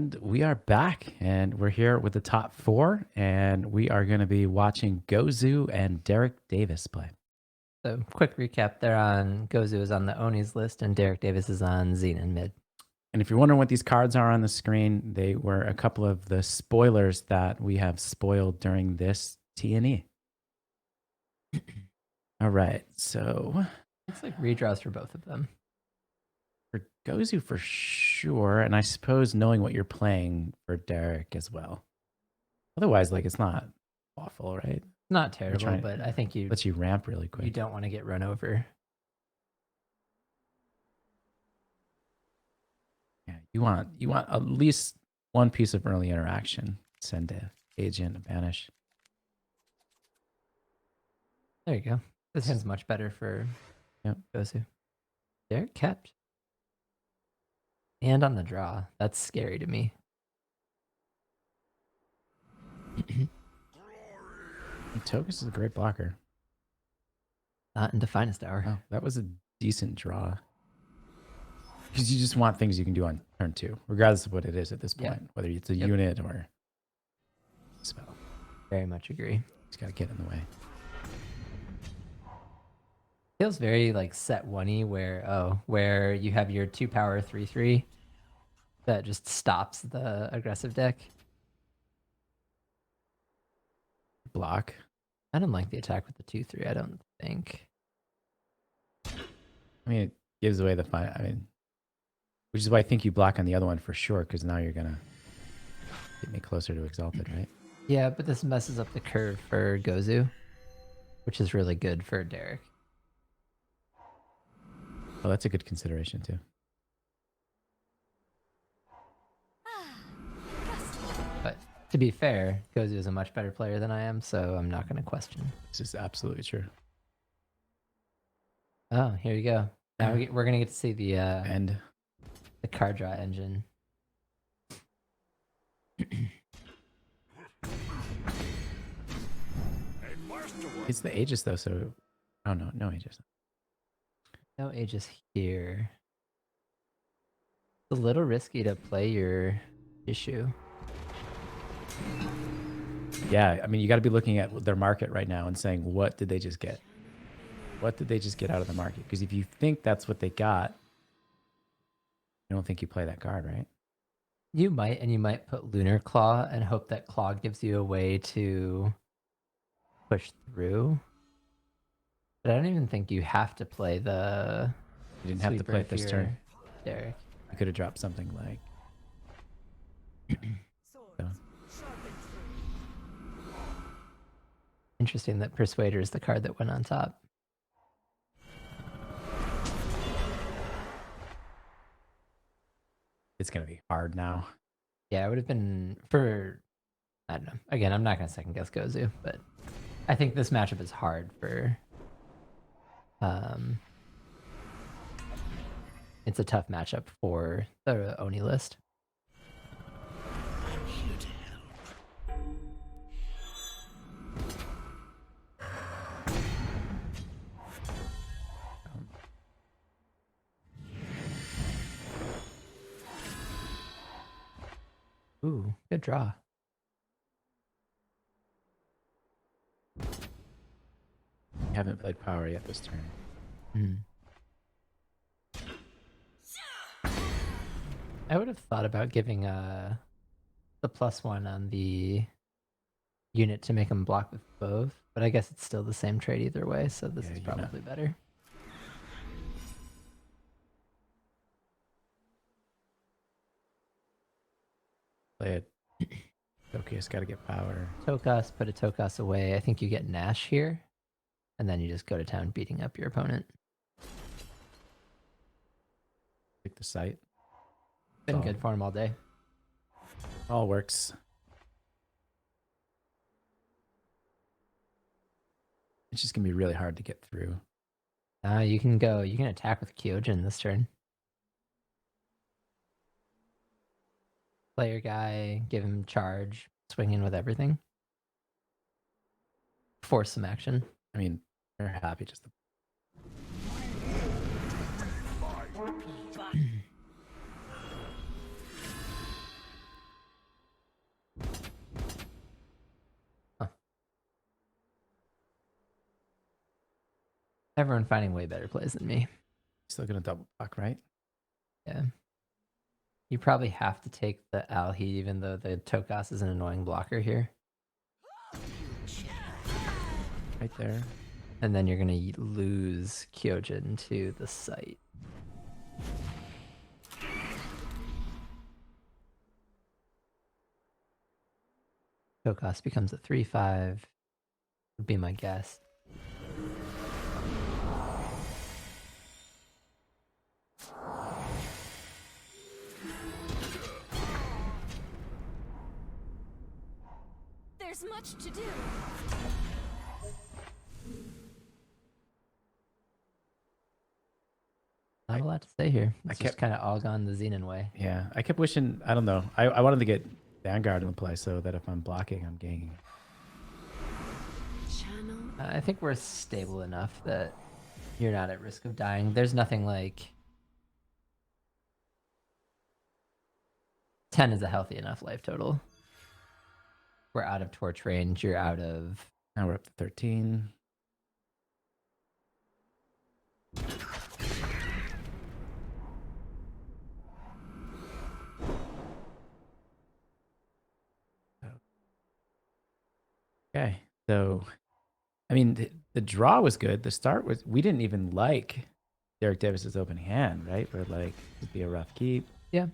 And we are back, and we're here with the top four, and we are going to be watching gozuuu and Derek Davis play. So quick recap, they're on gozuuu is on the Oni's list and Derek Davis is on Xenon mid. And if you're wondering what these cards are on the screen, they were a couple of the spoilers that we have spoiled during this T&E. All right, so Looks like redraws for both of them. for gozuuu for sure, and I suppose knowing what you're playing for Derek as well. Otherwise, like, it's not awful, right? Not terrible, but I think you lets you ramp really quick. You don't want to get run over. Yeah, you want at least one piece of early interaction. Send a agent, a banish. There you go. This hand's much better for gozuuu. Derek kept. And on the draw. That's scary to me. Tokus is a great blocker. Not into Finest Hour. Oh, that was a decent draw. Because you just want things you can do on turn 2, regardless of what it is at this point, whether it's a unit or a spell. Very much agree. Just gotta get in the way. Feels very like set one-y where you have your 2-power 3/3 that just stops the aggressive deck. Block. I don't like the attack with the 2/3, I don't think. I mean, it gives away the fun. I mean, which is why I think you block on the other one for sure, because now you're gonna get me closer to Exalted, right? Yeah, but this messes up the curve for gozuuu, which is really good for Derek. Oh, that's a good consideration too. But to be fair, gozuuu is a much better player than I am, so I'm not going to question. This is absolutely true. Oh, here you go. Now we're going to get to see the card draw engine. It's the Aegis though, so oh no Aegis. No Aegis here. It's a little risky to play your issue. Yeah, I mean, you got to be looking at their market right now and saying, what did they just get? What did they just get out of the market? Because if you think that's what they got, I don't think you play that card, right? You might, and you might put Lunar Claw and hope that Claw gives you a way to push through. But I don't even think you have to play the. You didn't have to play it this turn, Derek. You could have dropped something like. So. Interesting that Persuader is the card that went on top. It's gonna be hard now. Yeah, it would have been for. I don't know. Again, I'm not gonna second guess gozuuu, but I think this matchup is hard for. It's a tough matchup for the Oni list. Ooh, good draw. Haven't played power yet this turn. I would have thought about giving the +1 on the unit to make him block with both, but I guess it's still the same trade either way, so this is probably better. Play it. Tokus got to get power. Tokas, put a Tokas away. I think you get Nash here, and then you just go to town beating up your opponent. Take the site. Been good for him all day. All works. It's just gonna be really hard to get through. You can attack with Kyojin this turn. Play your guy, give him charge, swing in with everything. Force some action. I mean, they're happy just to... Everyone finding way better plays than me. Still gonna double block, right? Yeah. You probably have to take the Alhi, even though the Tokas is an annoying blocker here. Right there. And then you're going to lose Kyojin to the site. Tokas becomes a 3/5, would be my guess. There's much to do. Not a lot to say here. I It's kept just kind of all gone the Xenon way. Yeah, I kept wishing. I don't know. I wanted to get Vanguard into play so that if I'm blocking, I'm gaining. Channel. I think we're stable enough that you're not at risk of dying. There's nothing like 10 is a healthy enough life total. We're out of torch range. You're out of. Now we're up to 13. Okay, so I mean, the draw was good. The start was. We didn't even like Derek Davis's open hand, right? We're like, it'd be a rough keep. Yeah.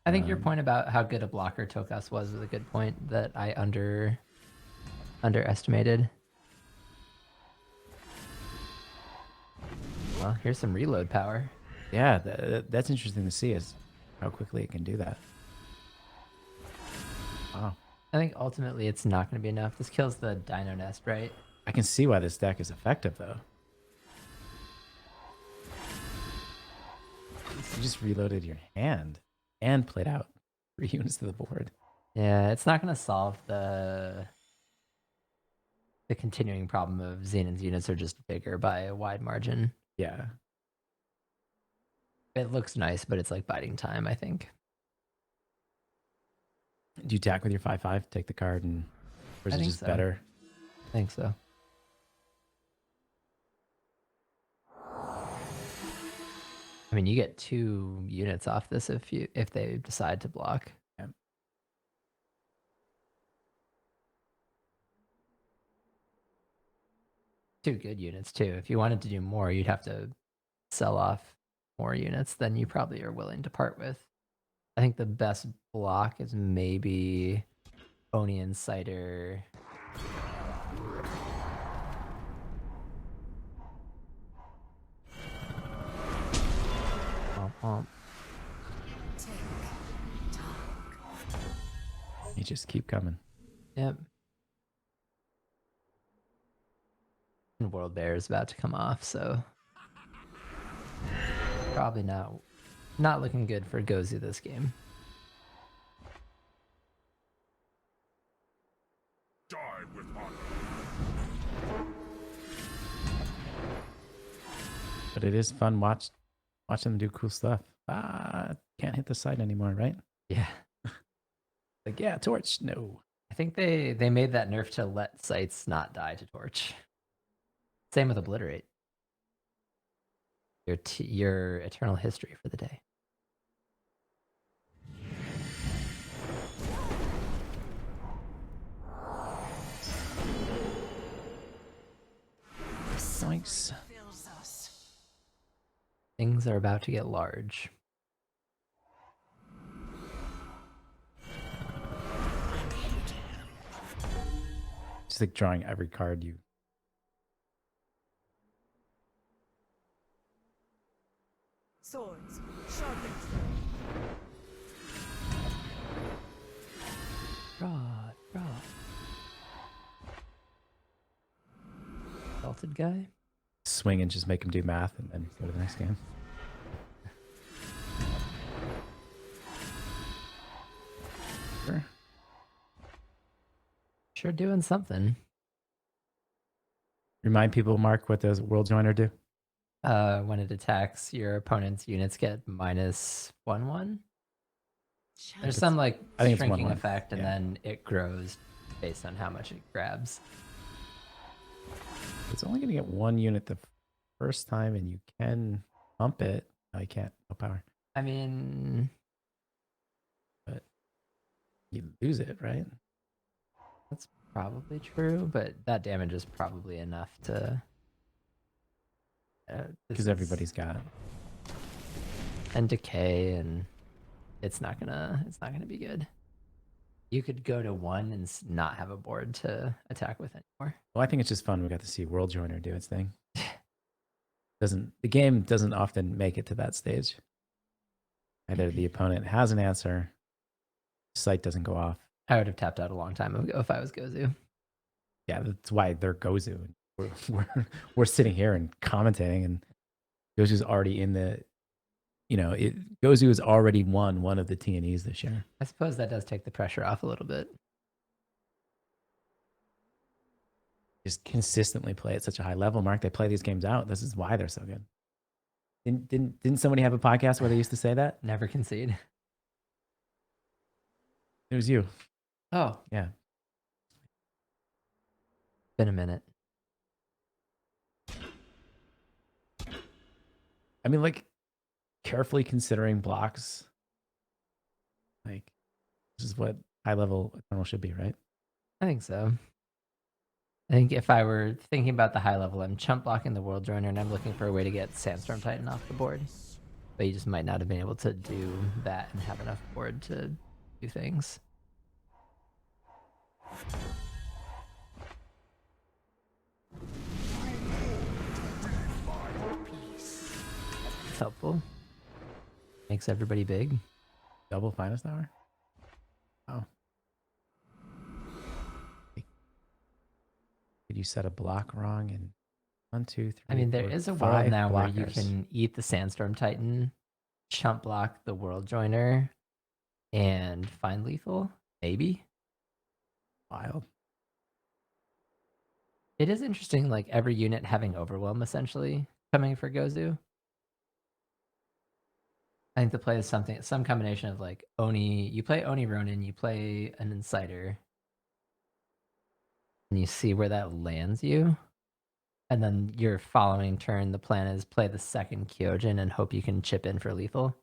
I think your point about how good a blocker Tokas was a good point that I underestimated. Well, here's some reload power. Yeah, that's interesting to see is how quickly it can do that. Wow. I think ultimately it's not going to be enough. This kills the Dino Nest, right? I can see why this deck is effective, though. You just reloaded your hand and played out 3 units to the board. Yeah, it's not going to solve the continuing problem of Xenon's units are just bigger by a wide margin. Yeah. It looks nice, but it's like biding time, I think. Do you attack with your 5/5, take the card, and or is I it think just so. better? I think so. I mean, you get 2 units off this if they decide to block. Yeah. 2 good units too. If you wanted to do more, you'd have to sell off more units than you probably are willing to part with. I think the best block is maybe Oni and Cider. Womp womp. You just keep coming. Yep. And World Bear is about to come off, so probably not looking good for gozuuu this game. Die with honor. But it is fun watching them do cool stuff. Can't hit the side anymore, right? Yeah. Like, yeah, torch. No. I think they made that nerf to let sites not die to torch. Same with obliterate. Your eternal history for the day. Nice. Things are about to get large. Just like drawing every card you. Swords. Sharpened. Draw. Salted guy. Swing and just make him do math and then go to the next game. Sure. Sure doing something. Remind people, Mark, what does World Joiner do? When it attacks, your opponent's units get -1/1. There's some like I think it's shrinking 1/1. effect, and Yeah. then it grows based on how much it grabs. It's only going to get 1 unit first time and you can pump it. No, you can't. No power. I mean, But you lose it, right? that's probably true, but that damage is probably enough to. This Because is- everybody's got it. and decay, and it's not gonna be good. You could go to 1 and not have a board to attack with anymore. Well, I think it's just fun. We got to see World Joiner do its thing. The game doesn't often make it to that stage. Either the opponent has an answer, sight doesn't go off. I would have tapped out a long time ago if I was Gozu. Yeah, that's why they're gozuuu. We're sitting here and commentating, and Gozuu's already in the, Gozuuu has already won one of the T&Es this year. I suppose that does take the pressure off a little bit. Just consistently play at such a high level, Mark. They play these games out. This is why they're so good. Didn't somebody have a podcast where they used to say that? Never concede. It was you. Oh, Yeah. been a minute. I mean, like, carefully considering blocks. Like, this is what high level Eternal should be, right? I think so. I think if I were thinking about the high level, I'm chump blocking the World Joiner, and I'm looking for a way to get Sandstorm Titan off the board. But you just might not have been able to do that and have enough board to do things. It's helpful. Makes everybody big. Double finest hour? Oh. Did you set a block wrong? And 1, 2, 3. I mean, there 4, is a world 5 now where you blockers. can eat the Sandstorm Titan, chump block the World Joiner, and find lethal. Maybe. Wild. It is interesting, like every unit having overwhelm essentially coming for Gozu. I think the play is some combination of like Oni. You play Oni Ronin, you play an Insider, and you see where that lands you. And then your following turn, the plan is play the second Kyojin and hope you can chip in for lethal.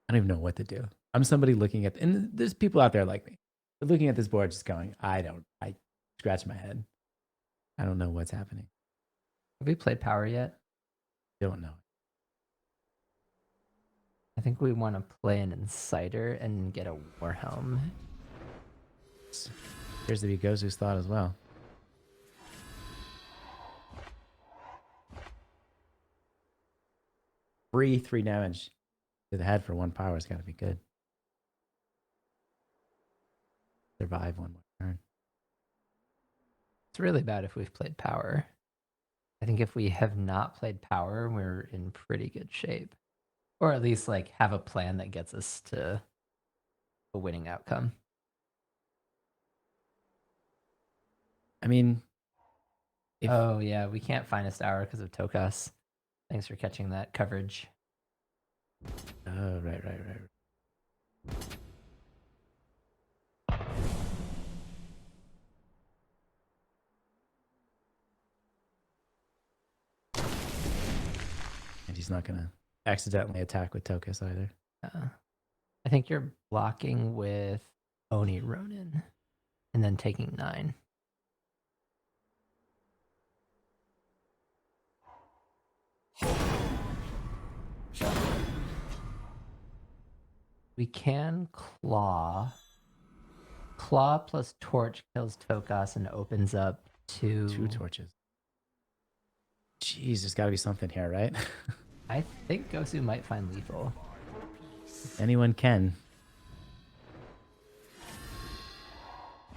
I don't even know what to do. I'm somebody looking at, and there's people out there like me, they're looking at this board just going, I scratch my head. I don't know what's happening. Have we played Power yet? Don't know. I think we want to play an Insider and get a Warhelm. Appears to be Gozu's thought as well. Free 3 damage to the head for 1 power has got to be good. Survive 1 more turn. It's really bad if we've played Power. I think if we have not played Power, we're in pretty good shape. Or at least like have a plan that gets us to a winning outcome. I mean, Oh yeah, we can't Finest Hour because of Tokas. Thanks for catching that coverage. oh, right. And he's not going to accidentally attack with Tokus either. I think you're blocking with Oni Ronin and then taking 9. We can Claw. Claw plus Torch kills Tokas and opens up 2 torches. Jeez, there's got to be something here, right? I think Gozu might find lethal. Anyone can.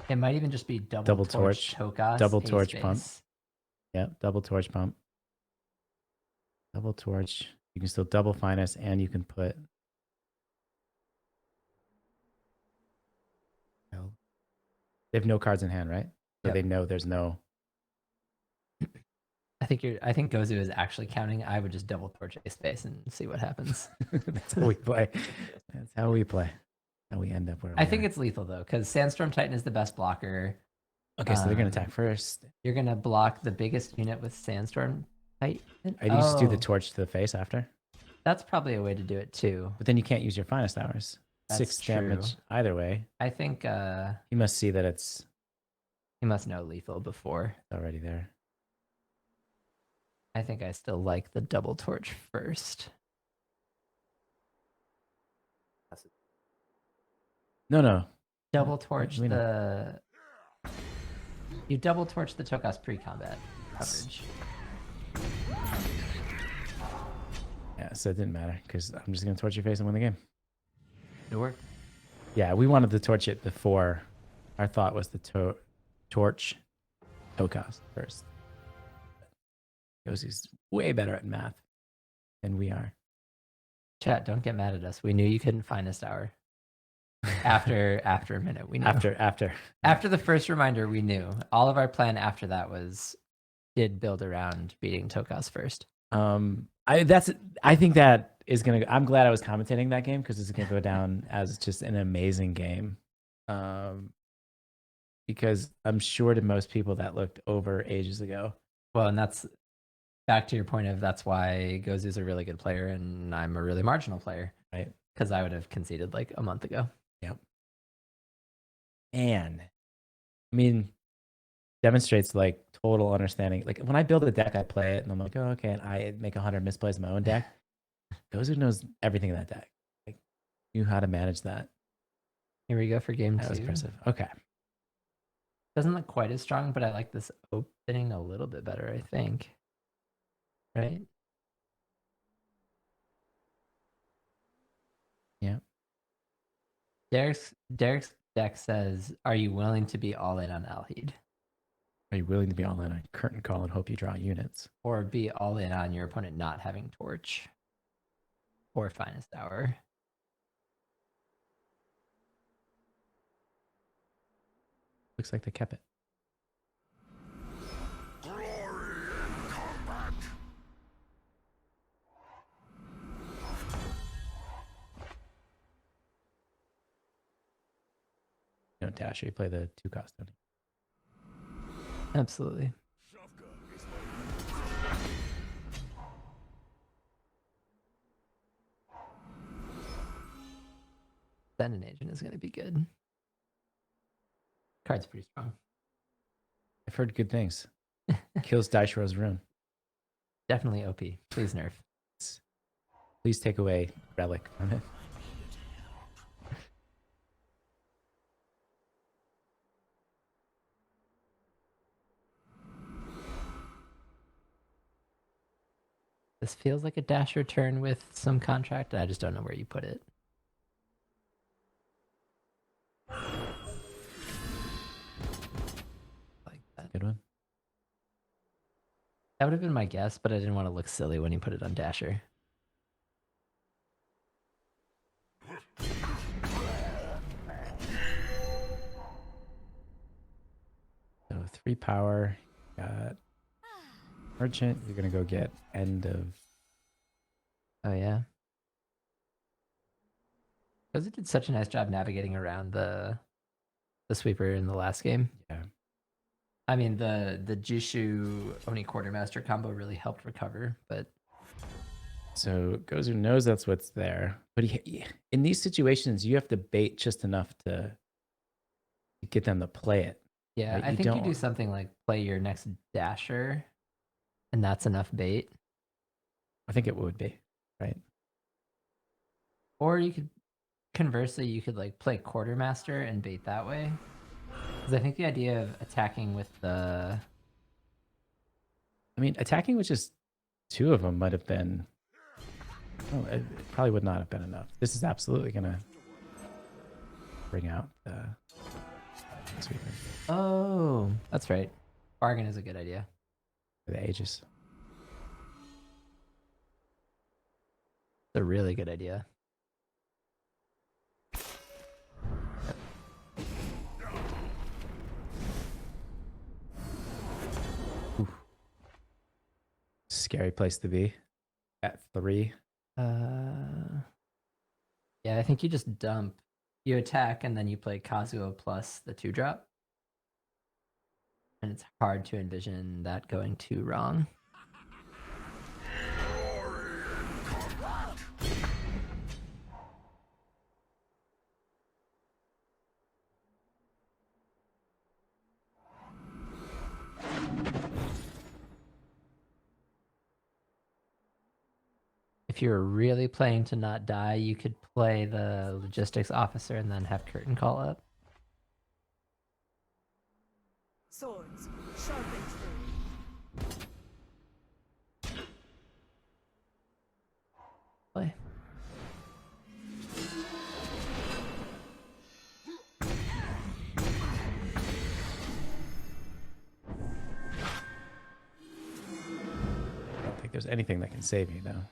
It might even just be double torch Tokas. double ace torch base. pump. Yeah, double torch pump. Double torch. You can still double finest, and you can put. They have no cards in hand, right? So Yep. they know there's no. I think gozuuu is actually counting. I would just double torch a space and see what happens. That's how we play. That's how we play. How we end up where I we think are. it's lethal though, because Sandstorm Titan is the best blocker. Okay, so they're gonna um, attack first. You're gonna block the biggest unit with Sandstorm Titan. I just do the Oh, torch to the face after, that's probably a way to do it too. but then you can't use your finest hours. That's 6 damage true. either way. I think You must see that it's he must know lethal before. already there. I think I still like the double torch first. No. Double torch we know. the. You double torch the Tokas pre-combat coverage. Yeah, so it didn't matter because I'm just gonna torch your face and win the game. It worked. Yeah, we wanted to torch it before. Our thought was to torch Tokas first. Yoshi's way better at math than we are. Chat, don't get mad at us. We knew you couldn't finest hour. After a minute, we knew. After The first reminder, we knew. All of our plan after that did build around beating Tokas first. I think that is gonna. I'm glad I was commentating that game because it's gonna go down as just an amazing game. Because I'm sure to most people that looked over ages ago. Well, and that's back to your point of that's why gozuuu's a really good player and I'm a really marginal player. Right. Because I would have conceded like a month ago. Yep. And I mean, demonstrates like total understanding. Like when I build a deck, I play it and I'm like, oh, okay, and I make 100 misplays in my own deck. Gozuuu knows everything in that deck. Like, knew how to manage that. Here we go for game 2. That was impressive. Okay. Doesn't look quite as strong, but I like this opening a little bit better, I think. Right? Yeah. Derek's deck says, "Are you willing to be all in on Alhid, Are you willing to be all in on curtain call and hope you draw units? or be all in on your opponent not having torch or finest hour?" Looks like they kept it. Glory in combat. You don't dash, you play the 2 cost. Don't you? Absolutely. Shavka is Sending agent is going to be good. Card's pretty strong. I've heard good things. Kills Daishiro's rune. Definitely OP. Please nerf. Please take away relic from it. This feels like a dasher turn with some contract. I just don't know where you put it. Like that. Good one. That would have been my guess, but I didn't want to look silly when you put it on dasher. So 3 power. Got merchant. You're gonna go get end of. Oh yeah. Because it did such a nice job navigating around the sweeper in the last game. Yeah. I mean the Jushu Oni Quartermaster combo really helped recover, but So Gozuuu knows that's what's there, but in these situations you have to bait just enough to get them to play it. yeah, Right, I you think you don't- do something like play your next dasher, and that's enough bait. I think it would be, right? Or you could, conversely, you could like play Quartermaster and bait that way. Because I think the idea of attacking with the I mean, attacking with just 2 of them might have been. Oh, it probably would not have been enough. This is absolutely gonna bring out the sweeper oh, that's right. Bargain is a good idea. for the ages. It's a really good idea. scary place to be at 3. Yeah, I think you just dump. You attack and then you play Kazuo plus the 2-drop. And it's hard to envision that going too wrong. If you're really playing to not die, you could play the logistics officer and then have curtain call up. Swords, sharpened through. Play. I don't think there's anything that can save me, though.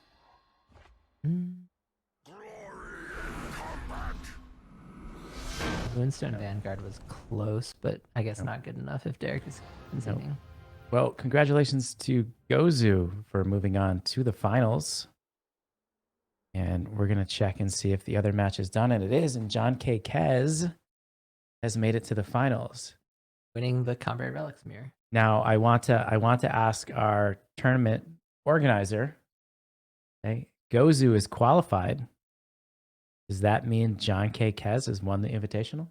Moonstone Vanguard was close, but I guess not good enough if Derek is conceding. Well, congratulations to gozuuu for moving on to the finals. And we're going to check and see if the other match is done. And it is. And John K. Kez has made it to the finals. Winning the Combat Relics mirror. Now, I want to ask our tournament organizer, okay, gozuuu is qualified. Does that mean John K. Kez has won the Invitational?